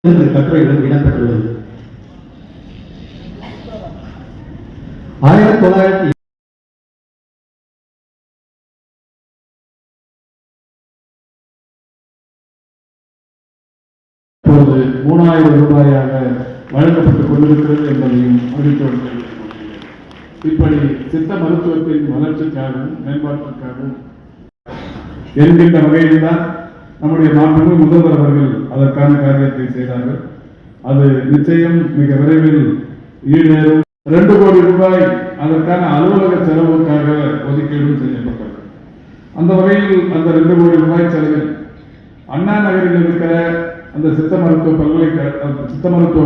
கட்டுரைகளும் இடம்பெற்றுள்ளது. 1900 இப்போது 3000 ரூபாயாக வழங்கப்பட்டுக் கொண்டிருக்கிறது என்பதையும் அறிவித்தோடு தெரிவித்துக் இப்படி சித்த மருத்துவத்தின் வளர்ச்சிக்காகவும் மேம்பாட்டிற்காகவும் என்கின்ற வகையில்தான் நம்முடைய மாண்புமிகு முதல்வர் அவர்கள் அதற்கான காரியத்தை செய்தார்கள். அது நிச்சயம் மிக விரைவில் ஈடேறும். 2 கோடி ரூபாய் அதற்கான அலுவலக செலவுக்காக ஒதுக்கீடும் செய்யப்பட்டது. அந்த வகையில் அந்த 2 கோடி ரூபாய் செலவில் அண்ணா நகரில் இருக்கிற அந்த சித்த மருத்துவ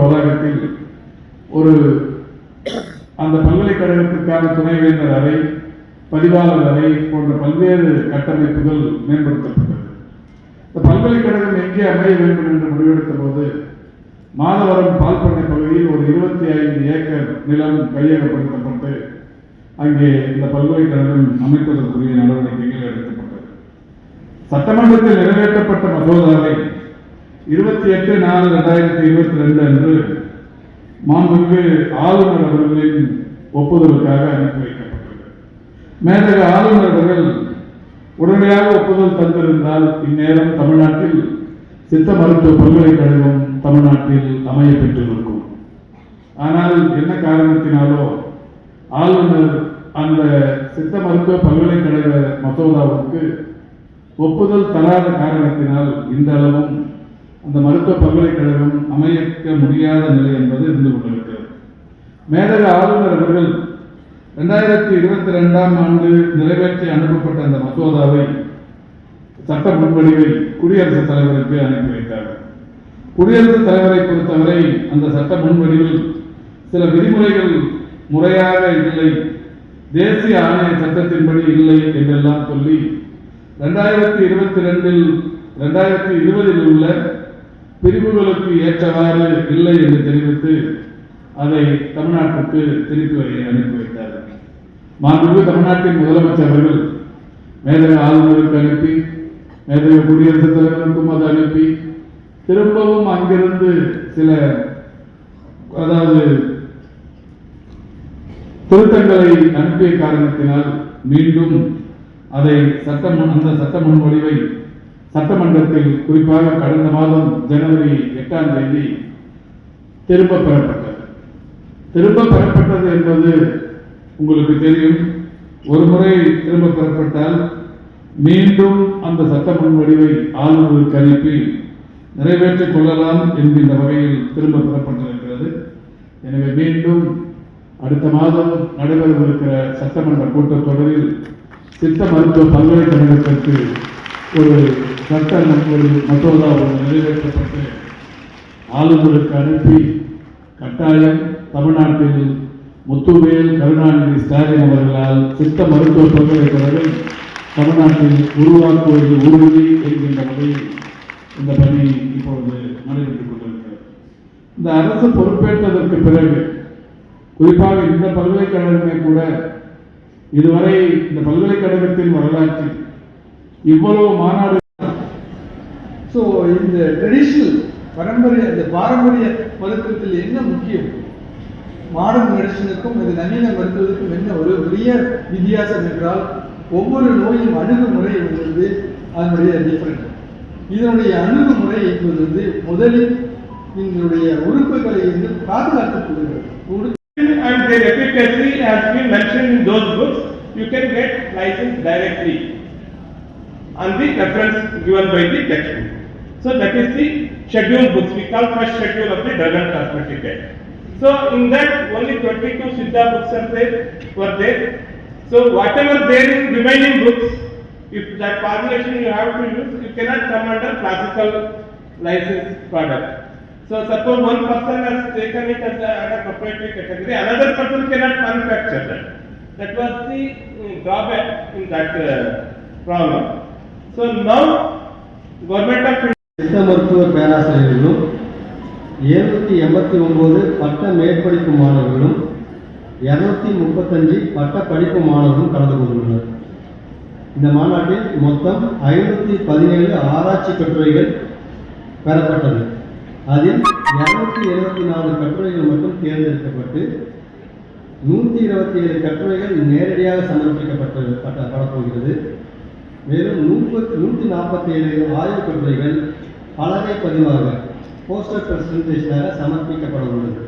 வளாகத்தில் ஒரு அந்த பல்கலைக்கழகத்திற்கான துணைவேந்தர் அறை, பதிவாளர் அறை போன்ற பல்வேறு கட்டமைப்புகள் மேம்படுத்தப்பட்டது. இந்த பல்கலைக்கழகம் எங்கே அமைய வேண்டும் என்று முடிவெடுத்த போது மாதவரம் பால்பண்ணை பகுதியில் ஒரு 25 ஏக்கர் நிலம் கையகப்படுத்தப்பட்டு அங்கே இந்த பல்கலைக்கழகம் அமைப்பதற்குரிய நடவடிக்கைகள் எடுக்கப்பட்டது. சட்டமன்றத்தில் நிறைவேற்றப்பட்ட மசோதாவை 28/4/2022 அன்று மாண்புமிகு ஆளுநர் அவர்களின் ஒப்புதலுக்காக அனுப்பி வைக்கப்பட்டது. மேலக ஆளுநர் அவர்கள் உடனடியாக ஒப்புதல் தந்திருந்தால் இந்நேரம் தமிழ்நாட்டில் சித்த மருத்துவ பல்கலைக்கழகம் தமிழ்நாட்டில் அமைய பெற்றிருக்கும். ஆனால் என்ன காரணத்தினாலோ ஆளுநர் அந்த சித்த மருத்துவ பல்கலைக்கழக மசோதாவுக்கு ஒப்புதல் தராத காரணத்தினால் இந்த அளவும் அந்த மருத்துவ பல்கலைக்கழகம் அமைக்க முடியாத நிலை என்பது இருந்து கொண்டிருக்கிறது. மேலக ஆளுநர் அவர்கள் 2022ஆம் ஆண்டு நிறைவேற்றி அனுப்பப்பட்ட அந்த மசோதாவை சட்ட முன்வடிவை குடியரசுத் தலைவருக்கு அனுப்பி வைத்தார்கள். குடியரசுத் தலைவரை பொறுத்தவரை அந்த சட்ட முன்வடிவில் சில விதிமுறைகள் முறையாக இல்லை, தேசிய ஆணைய சட்டத்தின்படி இல்லை என்றெல்லாம் சொல்லி 2020 உள்ள பிரிவுகளுக்கு ஏற்றவாறு இல்லை என்று தெரிவித்து அதை தமிழ்நாட்டுக்கு திருப்பி அனுப்பி வைத்தார்கள். மாண்புமிகு தமிழ்நாட்டின் முதலமைச்சர் அவர்கள் மேலக ஆளுநருக்கு அனுப்பி, மேலக குடியரசுத் தலைவருக்கும் அதை அனுப்பி, திரும்பவும் அங்கிருந்து சில திருத்தங்களை அனுப்பிய காரணத்தினால் மீண்டும் அதை அந்த சட்ட முன்வடிவை சட்டமன்றத்தில் குறிப்பாக கடந்த மாதம் ஜனவரி 8ஆம் தேதி திரும்ப பெறப்பட்டது என்பது உங்களுக்கு தெரியும். ஒரு முறை திரும்ப பெறப்பட்டால் மீண்டும் அந்த சட்ட முன்வடிவை ஆளுநருக்கு அனுப்பி நிறைவேற்றிக் கொள்ளலாம் என்கின்ற வகையில் திரும்ப பெறப்பட்டிருக்கிறது. எனவே மீண்டும் அடுத்த மாதம் நடைபெறவிருக்கிற சட்டமன்ற கூட்டத்தொடரில் சித்த மருத்துவ பல்கலைக்கழகத்திற்கு ஒரு சட்ட மசோதா நிறைவேற்றப்பட்டு ஆளுநருக்கு அனுப்பி கட்டாயம் தமிழ்நாட்டில் முத்துவேல் கருணாநிதி ஸ்டாலின் அவர்களால் சித்த மருத்துவ பல்கலைக்கழகம் தமிழ்நாட்டில் உருவாக்குவது உறுதி என்கின்ற வகையில் இந்த பணி இப்பொழுது நடைபெற்றுக் கொண்டிருக்கிறது. இந்த அரசு பொறுப்பேற்றதற்கு பிறகு குறிப்பாக இந்த பல்கலைக்கழகமே கூட இதுவரை இந்த பல்கலைக்கழகத்தின் வரலாற்றில் இவ்வளவு மாநாடு இந்த ட்ரெடிஷனல் பாரம்பரிய மருத்துவத்தில் என்ன முக்கியம், மாடர்ன் மெடிசனுக்கும் இது நவீன மருத்துவத்துக்கும் என்ன ஒரு பெரிய வித்தியாசம் என்றால் ஒவ்வொரு நோயும் அணுகுமுறை என்பது அதனுடைய டிஃபரெண்ட். இதனுடைய அணுகுமுறை என்பது முதலில் இதனுடைய உறுப்புகளை பாதுகாத்துக் கொள்கிறது. And their efficacy has been mentioned in those books. You can get license directly on the reference given by the textbook. So that is the schedule books. We call first schedule of the Drug and Cosmetic Act. So in that only 22 Siddha books were there. So whatever there in remaining books, if that formulation you have to use, you cannot come under classical license product. So suppose one person has taken it as a proprietary category, another person cannot manufacture that. That was the drawback in that problem. So now government of சித்த மருத்துவ பேராசிரியர்களும் 789 பட்ட மேற்படிப்பு மாணவர்களும் 235 பட்ட படிப்பு மாணவர்களும் கலந்து கொண்டுள்ளனர். இந்த மாநாட்டில் மொத்தம் 517 ஆராய்ச்சி கட்டுரைகள் பெறப்பட்டது. அதில் 274 கட்டுரைகள் மட்டும் தேர்ந்தெடுக்கப்பட்டு 127 கட்டுரைகள் நேரடியாக சமர்ப்பிக்கப்படப்போகிறது. மேலும் 147 ஆய்வுக் கட்டுரைகள் பலகை பதிவாக போஸ்டர் பிரசன்டேஷனாக சமர்ப்பிக்கப்பட உள்ளது.